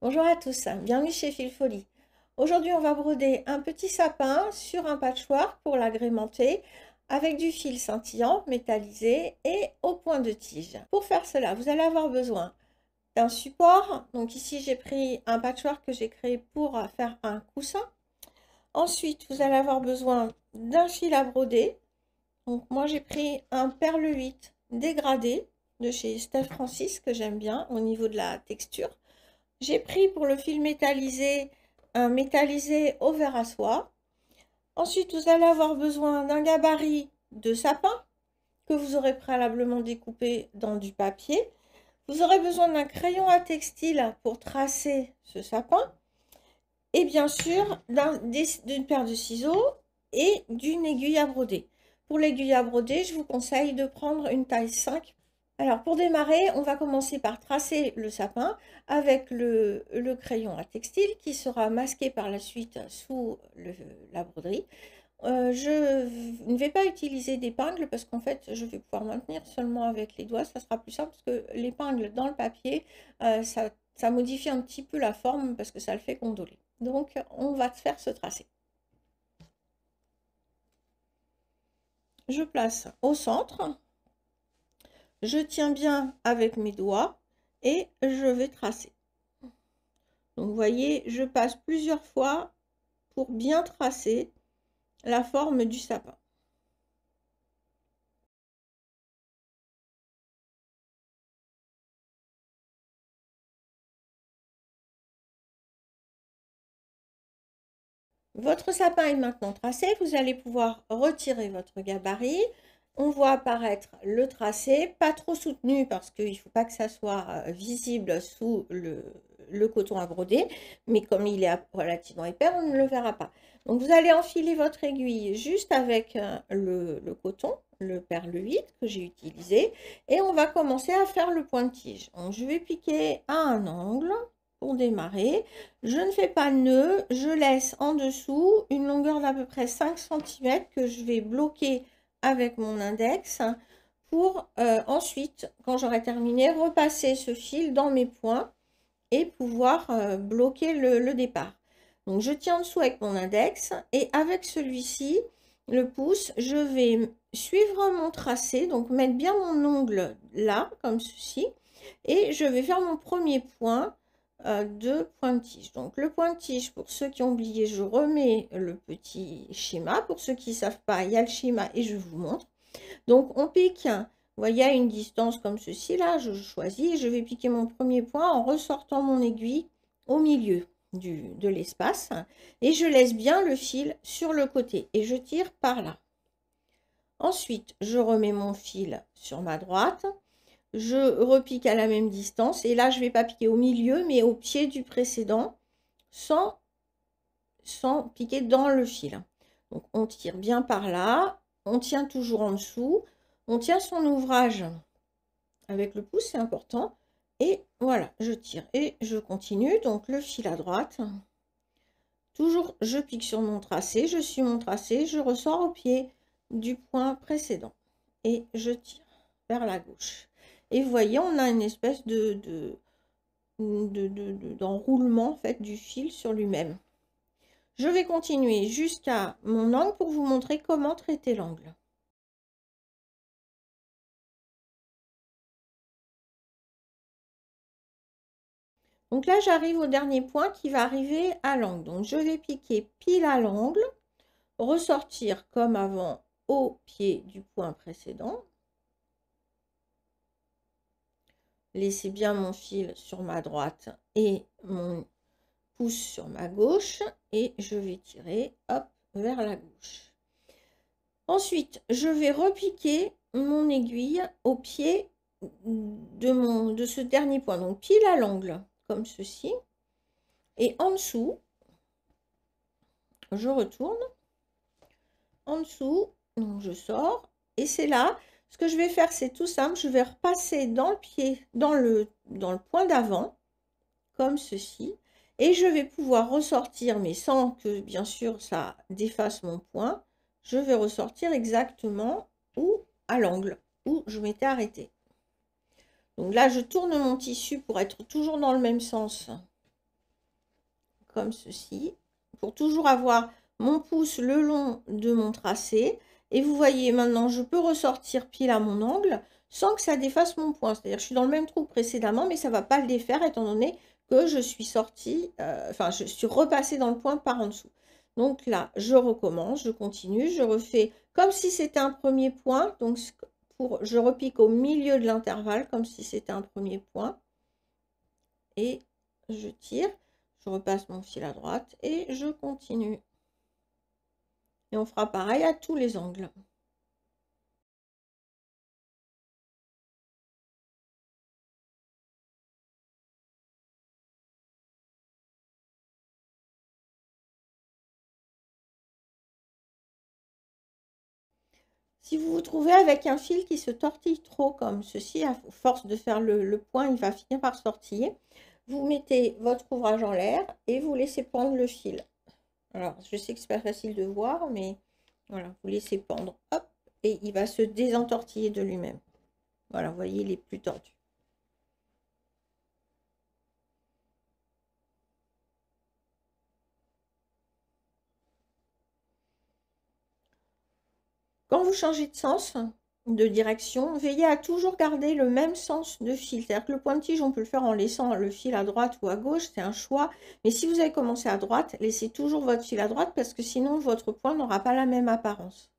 Bonjour à tous, bienvenue chez Fil Folie. Aujourd'hui, on va broder un petit sapin sur un patchwork pour l'agrémenter avec du fil scintillant, métallisé et au point de tige. Pour faire cela, vous allez avoir besoin d'un support. Donc ici, j'ai pris un patchwork que j'ai créé pour faire un coussin. Ensuite, vous allez avoir besoin d'un fil à broder. Donc moi, j'ai pris un perle 8 dégradé de chez Steph Francis que j'aime bien au niveau de la texture. J'ai pris pour le fil métallisé un métallisé au verre à soie. Ensuite, vous allez avoir besoin d'un gabarit de sapin que vous aurez préalablement découpé dans du papier. Vous aurez besoin d'un crayon à textile pour tracer ce sapin. Et bien sûr, d'une paire de ciseaux et d'une aiguille à broder. Pour l'aiguille à broder, je vous conseille de prendre une taille 5. Alors, pour démarrer, on va commencer par tracer le sapin avec le crayon à textile qui sera masqué par la suite sous la broderie. Je ne vais pas utiliser d'épingle parce qu'en fait, je vais pouvoir maintenir seulement avec les doigts. Ça sera plus simple parce que l'épingle dans le papier, ça modifie un petit peu la forme parce que ça le fait gondoler. Donc, on va faire ce tracé. Je place au centre. Je tiens bien avec mes doigts et je vais tracer. Donc, vous voyez, je passe plusieurs fois pour bien tracer la forme du sapin. Votre sapin est maintenant tracé, vous allez pouvoir retirer votre gabarit. On voit apparaître le tracé, pas trop soutenu parce qu'il ne faut pas que ça soit visible sous le coton à broder, mais comme il est relativement épais, on ne le verra pas. Donc vous allez enfiler votre aiguille juste avec le coton, le perle 8 que j'ai utilisé, et on va commencer à faire le point de tige. Donc je vais piquer à un angle. Pour démarrer, je ne fais pas de nœud, je laisse en dessous une longueur d'à peu près 5 cm que je vais bloquer avec mon index pour ensuite, quand j'aurai terminé, repasser ce fil dans mes points et pouvoir bloquer le départ. Donc je tiens en dessous avec mon index et avec celui-ci, le pouce, je vais suivre mon tracé, donc mettre bien mon ongle là, comme ceci, et je vais faire mon premier point de point de tige. Donc le point de tige, pour ceux qui ont oublié, je remets le petit schéma. Pour ceux qui ne savent pas, il y a le schéma et je vous montre. Donc on pique, vous voyez, à une distance comme ceci, là, je choisis et je vais piquer mon premier point en ressortant mon aiguille au milieu de l'espace. Et je laisse bien le fil sur le côté et je tire par là. Ensuite, je remets mon fil sur ma droite. Je repique à la même distance et là je ne vais pas piquer au milieu mais au pied du précédent sans piquer dans le fil. Donc on tire bien par là, on tient toujours en dessous, on tient son ouvrage avec le pouce, c'est important, et voilà, je tire et je continue. Donc le fil à droite, toujours je pique sur mon tracé, je suis mon tracé, je ressors au pied du point précédent et je tire vers la gauche. Et vous voyez, on a une espèce d'enroulement en fait du fil sur lui-même. Je vais continuer jusqu'à mon angle pour vous montrer comment traiter l'angle. Donc là, j'arrive au dernier point qui va arriver à l'angle. Donc je vais piquer pile à l'angle, ressortir comme avant au pied du point précédent. Laissez bien mon fil sur ma droite et mon pouce sur ma gauche et je vais tirer hop vers la gauche. Ensuite, je vais repiquer mon aiguille au pied de ce dernier point, donc pile à l'angle, comme ceci. Et en dessous, je retourne. En dessous, donc je sors. Et c'est là, ce que je vais faire, c'est tout simple. Je vais repasser dans le pied, dans le point d'avant, comme ceci. Et je vais pouvoir ressortir, mais sans que, bien sûr, ça défasse mon point. Je vais ressortir exactement où, à l'angle, où je m'étais arrêtée. Donc là, je tourne mon tissu pour être toujours dans le même sens comme ceci, pour toujours avoir mon pouce le long de mon tracé. Et vous voyez, maintenant, je peux ressortir pile à mon angle sans que ça défasse mon point. C'est-à-dire que je suis dans le même trou que précédemment, mais ça ne va pas le défaire étant donné que je suis sortie, enfin, je suis repassée dans le point par en dessous. Donc là, je recommence, je continue, je refais comme si c'était un premier point. Donc, je repique au milieu de l'intervalle comme si c'était un premier point. Et je tire, je repasse mon fil à droite et je continue. Et on fera pareil à tous les angles. Si vous vous trouvez avec un fil qui se tortille trop comme ceci, à force de faire le point, il va finir par sortir. Vous mettez votre ouvrage en l'air et vous laissez pendre le fil. Alors, je sais que c'est pas facile de voir, mais voilà, vous laissez pendre, hop, et il va se désentortiller de lui-même. Voilà, vous voyez, il est plus tordu. Quand vous changez de sens, de direction, veillez à toujours garder le même sens de fil. C'est-à-dire que le point de tige, on peut le faire en laissant le fil à droite ou à gauche, c'est un choix. Mais si vous avez commencé à droite, laissez toujours votre fil à droite parce que sinon, votre point n'aura pas la même apparence.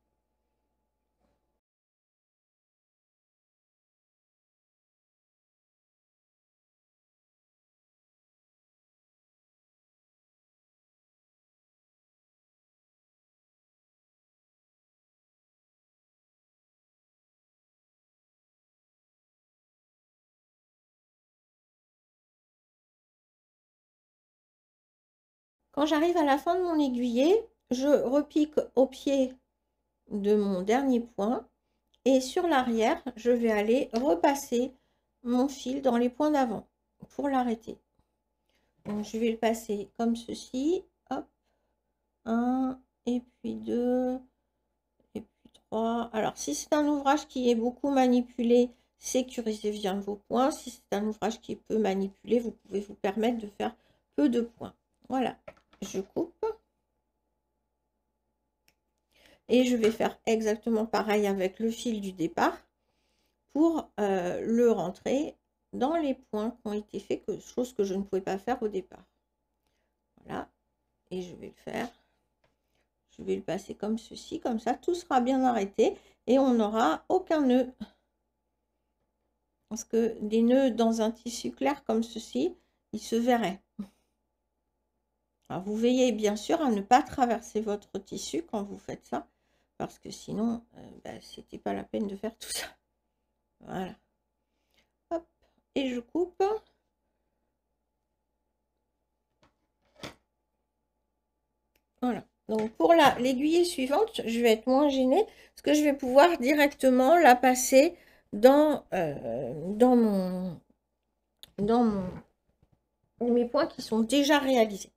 Quand j'arrive à la fin de mon aiguillé, je repique au pied de mon dernier point et sur l'arrière, je vais aller repasser mon fil dans les points d'avant pour l'arrêter. Donc je vais le passer comme ceci, hop, 1 et puis 2 et puis 3. Alors si c'est un ouvrage qui est beaucoup manipulé, sécurisez bien vos points. Si c'est un ouvrage qui est peu manipulé, vous pouvez vous permettre de faire peu de points. Voilà, je coupe. Et je vais faire exactement pareil avec le fil du départ pour le rentrer dans les points qui ont été faits, chose que je ne pouvais pas faire au départ. Voilà, et je vais le faire. Je vais le passer comme ceci, comme ça, tout sera bien arrêté et on n'aura aucun nœud. Parce que des nœuds dans un tissu clair comme ceci, ils se verraient. Alors vous veillez bien sûr à ne pas traverser votre tissu quand vous faites ça, parce que sinon, c'était pas la peine de faire tout ça. Voilà. Hop, et je coupe. Voilà. Donc pour l'aiguille suivante, je vais être moins gênée parce que je vais pouvoir directement la passer dans mes points qui sont déjà réalisés.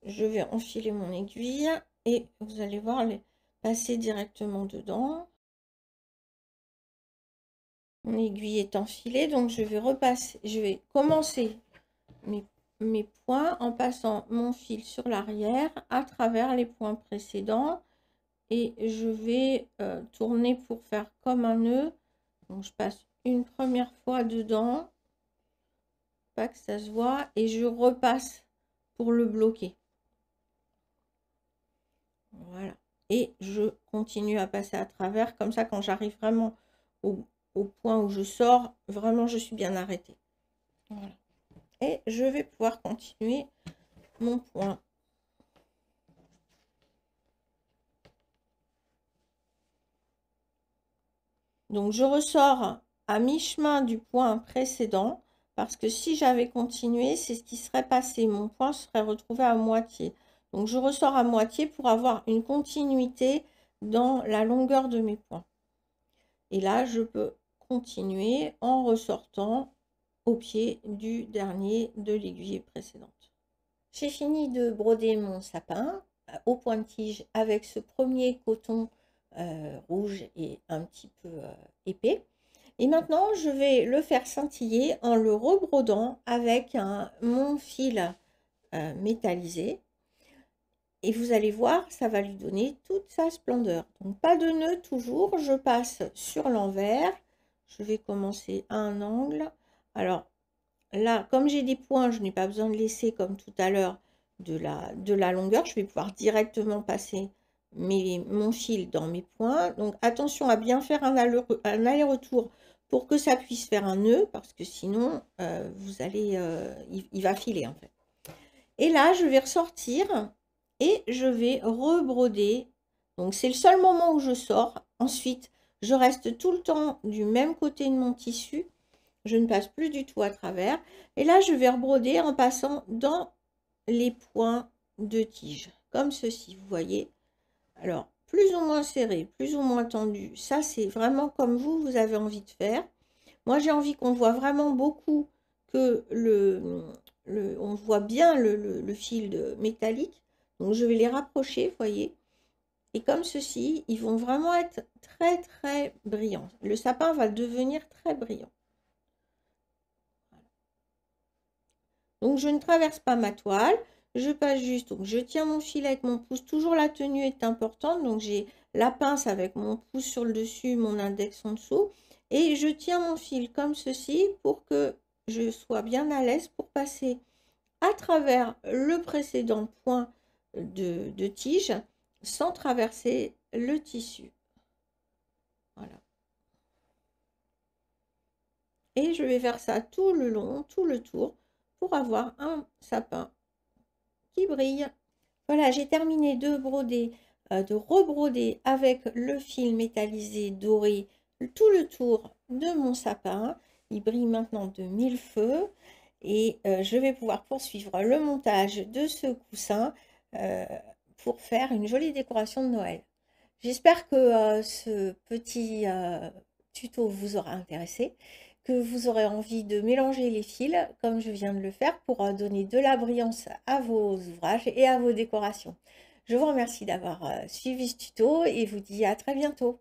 Je vais enfiler mon aiguille et vous allez voir les passer directement dedans. Mon aiguille est enfilée, donc je vais repasser, je vais commencer mes points en passant mon fil sur l'arrière à travers les points précédents et je vais tourner pour faire comme un nœud. Donc je passe une première fois dedans, pas que ça se voit, et je repasse pour le bloquer. Voilà, et je continue à passer à travers comme ça. Quand j'arrive vraiment au point où je sors, vraiment je suis bien arrêtée. Voilà, et je vais pouvoir continuer mon point. Donc je ressors à mi-chemin du point précédent parce que si j'avais continué, c'est ce qui serait passé. Mon point serait retrouvé à moitié. Donc je ressors à moitié pour avoir une continuité dans la longueur de mes points. Et là, je peux continuer en ressortant au pied du dernier de l'aiguille précédente. J'ai fini de broder mon sapin au point de tige avec ce premier coton rouge et un petit peu épais. Et maintenant, je vais le faire scintiller en le rebrodant avec mon fil métallisé. Et vous allez voir, ça va lui donner toute sa splendeur. Donc pas de nœud toujours, je passe sur l'envers. Je vais commencer à un angle. Alors là, comme j'ai des points, je n'ai pas besoin de laisser comme tout à l'heure de la longueur. Je vais pouvoir directement passer mon fil dans mes points. Donc attention à bien faire un aller-retour pour que ça puisse faire un nœud, parce que sinon, vous allez, il va filer en fait. Et là, je vais ressortir et je vais rebroder. Donc, c'est le seul moment où je sors. Ensuite, je reste tout le temps du même côté de mon tissu. Je ne passe plus du tout à travers. Et là, je vais rebroder en passant dans les points de tige, comme ceci, vous voyez. Alors, plus ou moins serré, plus ou moins tendu. Ça, c'est vraiment comme vous avez envie de faire. Moi, j'ai envie qu'on voit vraiment beaucoup que on voit bien le fil métallique. Donc, je vais les rapprocher, vous voyez. Et comme ceci, ils vont vraiment être très, très brillants. Le sapin va devenir très brillant. Donc, je ne traverse pas ma toile. Je passe juste, donc je tiens mon fil avec mon pouce. Toujours la tenue est importante. Donc, j'ai la pince avec mon pouce sur le dessus, mon index en dessous. Et je tiens mon fil comme ceci pour que je sois bien à l'aise pour passer à travers le précédent point de tige sans traverser le tissu. Voilà. Et je vais faire ça tout le long, tout le tour, pour avoir un sapin qui brille. Voilà, j'ai terminé de broder, de rebroder avec le fil métallisé doré tout le tour de mon sapin. Il brille maintenant de mille feux. Et je vais pouvoir poursuivre le montage de ce coussin pour faire une jolie décoration de Noël. J'espère que ce petit tuto vous aura intéressé, que vous aurez envie de mélanger les fils comme je viens de le faire pour donner de la brillance à vos ouvrages et à vos décorations. Je vous remercie d'avoir suivi ce tuto et vous dis à très bientôt.